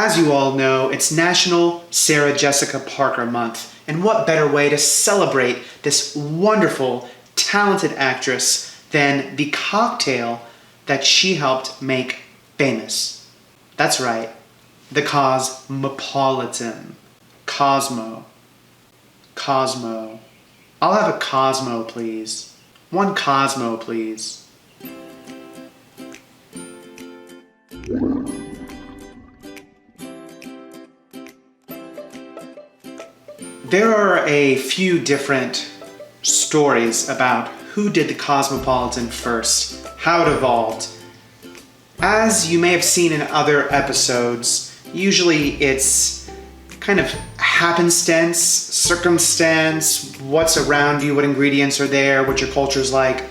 As you all know, it's National Sarah Jessica Parker Month, and what better way to celebrate this wonderful, talented actress than the cocktail that she helped make famous. That's right, the Cosmopolitan. Cosmo. Cosmo. I'll have a Cosmo, please. One Cosmo, please. There are a few different stories about who did the Cosmopolitan first, how it evolved. As you may have seen in other episodes, usually it's kind of happenstance, circumstance, what's around you, what ingredients are there, what your culture's like,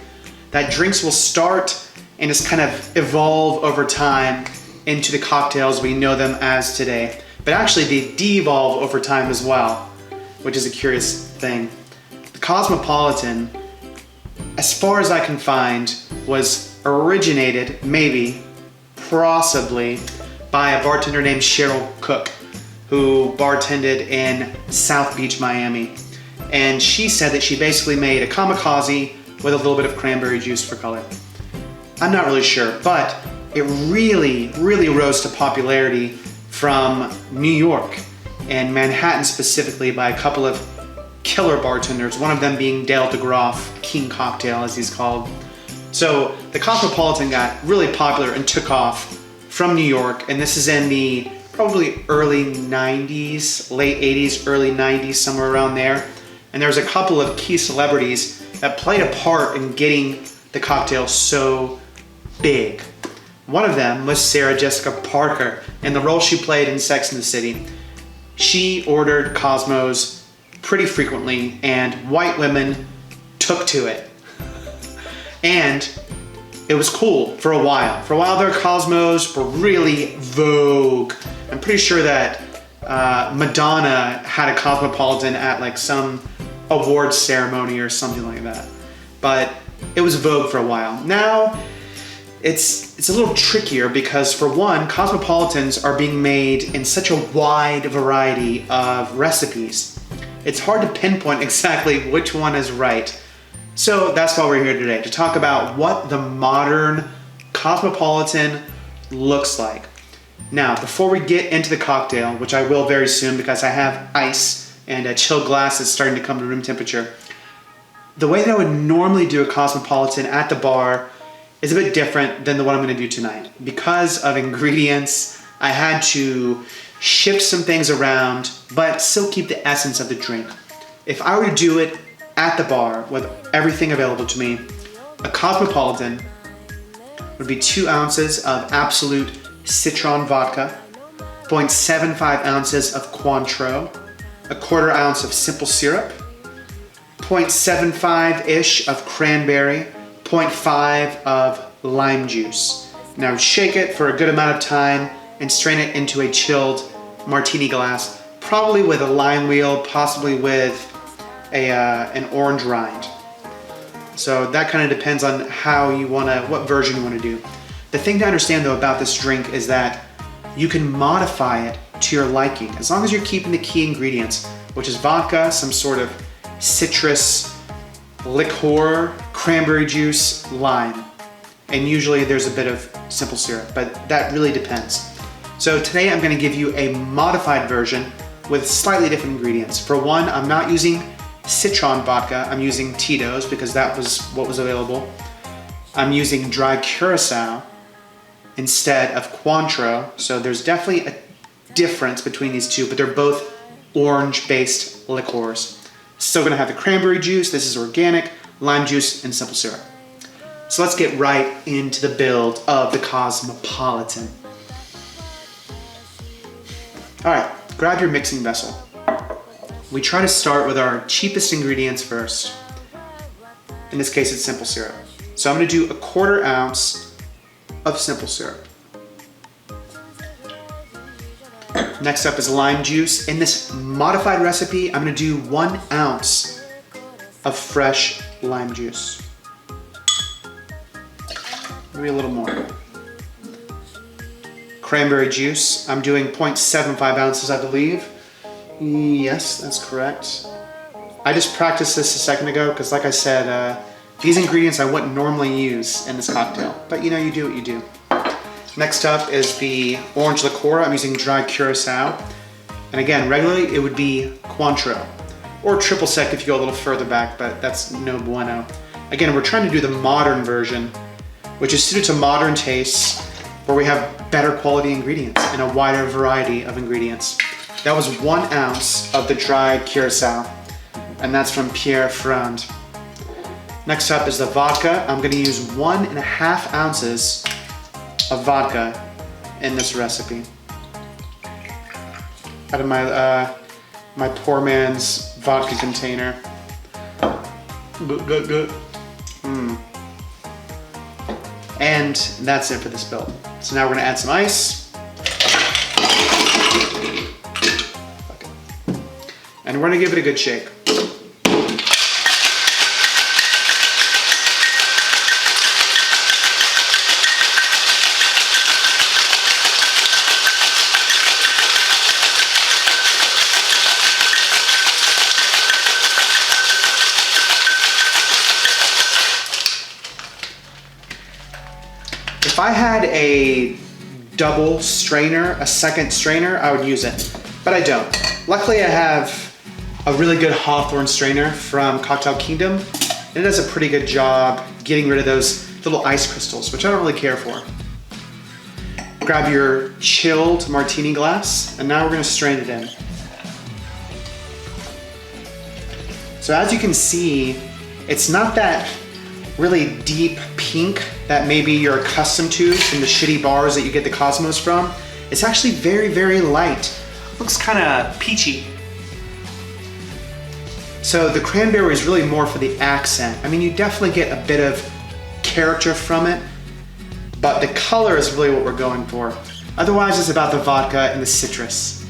that drinks will start and just kind of evolve over time into the cocktails we know them as today. But actually they de-evolve over time as well, which is a curious thing. The Cosmopolitan, as far as I can find, was originated, maybe, possibly, by a bartender named Cheryl Cook, who bartended in South Beach, Miami. And she said that she basically made a kamikaze with a little bit of cranberry juice for color. I'm not really sure, but it really, really rose to popularity from New York and Manhattan specifically by a couple of killer bartenders, one of them being Dale DeGroff, King Cocktail as he's called. So the Cosmopolitan got really popular and took off from New York, and this is in the probably early 90s, late 80s, early 90s, somewhere around there. And there was a couple of key celebrities that played a part in getting the cocktail so big. One of them was Sarah Jessica Parker, and the role she played in Sex and the City. She ordered Cosmos pretty frequently, and white women took to it. And it was cool for a while. For a while their Cosmos were really vogue. I'm pretty sure that Madonna had a Cosmopolitan at like some awards ceremony or something like that. But it was vogue for a while. Now, it's a little trickier because for one, Cosmopolitans are being made in such a wide variety of recipes. It's hard to pinpoint exactly which one is right. So that's why we're here today, to talk about what the modern Cosmopolitan looks like. Now, before we get into the cocktail, which I will very soon because I have ice and a chilled glass that's starting to come to room temperature, the way that I would normally do a Cosmopolitan at the bar is a bit different than the one I'm going to do tonight. Because of ingredients, I had to shift some things around, but still keep the essence of the drink. If I were to do it at the bar with everything available to me, a Cosmopolitan would be 2 ounces of Absolute Citron Vodka, 0.75 ounces of Cointreau, 1/4 ounce of simple syrup, 0.75-ish of cranberry, 0.5 of lime juice. Now shake it for a good amount of time and strain it into a chilled martini glass, probably with a lime wheel, possibly with an orange rind. So that kind of depends on how you wanna, what version you wanna do. The thing to understand though about this drink is that you can modify it to your liking, as long as you're keeping the key ingredients, which is vodka, some sort of citrus, liqueur, cranberry juice, lime. And usually there's a bit of simple syrup, but that really depends. So today I'm gonna give you a modified version with slightly different ingredients. For one, I'm not using citron vodka, I'm using Tito's because that was what was available. I'm using dry curacao instead of Cointreau, so there's definitely a difference between these two, but they're both orange-based liqueurs. Still gonna have the cranberry juice, this is organic, lime juice, and simple syrup. So let's get right into the build of the Cosmopolitan. All right, grab your mixing vessel. We try to start with our cheapest ingredients first. In this case, it's simple syrup. So I'm gonna do 1/4 ounce of simple syrup. Next up is lime juice. In this modified recipe, I'm gonna do 1 ounce of fresh lime juice. Maybe a little more. cranberry juice. I'm doing 0.75 ounces, I believe. Yes, that's correct. I just practiced this a second ago because, like I said, these ingredients I wouldn't normally use in this cocktail. But you know, you do what you do. Next up is the orange liqueur. I'm using dry curacao. And again, regularly it would be Cointreau. Or triple sec if you go a little further back, but that's no bueno. Again, we're trying to do the modern version, which is suited to modern tastes, where we have better quality ingredients and a wider variety of ingredients. That was 1 ounce of the dry curacao, and that's from Pierre Frond. Next up is the vodka. I'm gonna use 1.5 ounces of vodka in this recipe. Out of my my poor man's vodka container. And that's it for this build. So now we're gonna add some ice. And we're gonna give it a good shake. If I had a double strainer, a second strainer, I would use it, but I don't. Luckily, I have a really good Hawthorne strainer from Cocktail Kingdom, and it does a pretty good job getting rid of those little ice crystals, which I don't really care for. Grab your chilled martini glass, and now we're gonna strain it in. So as you can see, it's not that really deep pink that maybe you're accustomed to from the shitty bars that you get the Cosmos from. It's actually very, very light. Looks kind of peachy. So the cranberry is really more for the accent. I mean, you definitely get a bit of character from it, but the color is really what we're going for. Otherwise, it's about the vodka and the citrus.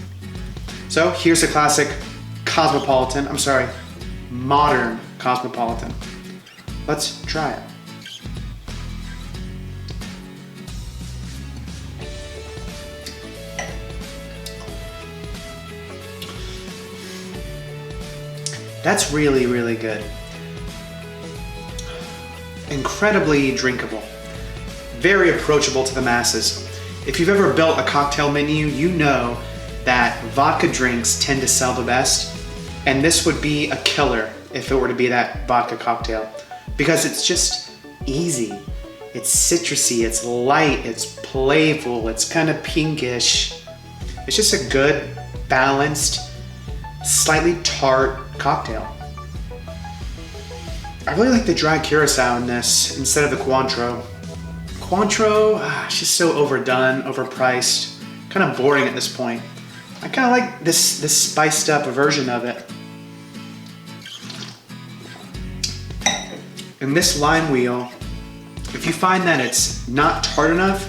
So here's the classic modern Cosmopolitan. Let's try it. That's really, really good. Incredibly drinkable. Very approachable to the masses. If you've ever built a cocktail menu, you know that vodka drinks tend to sell the best, and this would be a killer if it were to be that vodka cocktail, because it's just easy. It's citrusy, it's light, it's playful, it's kind of pinkish. It's just a good, balanced, slightly tart cocktail. I really like the dry curacao in this instead of the Cointreau. Cointreau, it's just so overdone, overpriced, kind of boring at this point. I kind of like this spiced up version of it. And this lime wheel, if you find that it's not tart enough,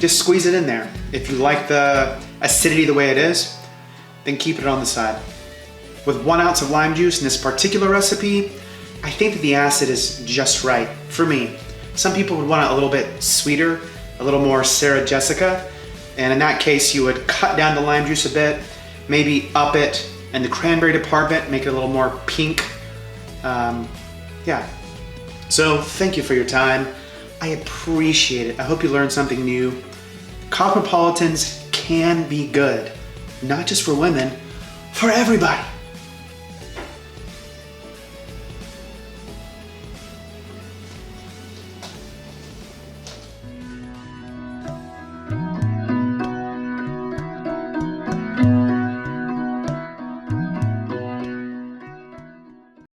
just squeeze it in there. If you like the acidity the way it is, then keep it on the side. With 1 ounce of lime juice in this particular recipe, I think that the acid is just right for me. Some people would want it a little bit sweeter, a little more Sarah Jessica, and in that case you would cut down the lime juice a bit, maybe up it in the cranberry department, make it a little more pink. Yeah. So thank you for your time. I appreciate it. I hope you learned something new. Cosmopolitans can be good, not just for women, for everybody.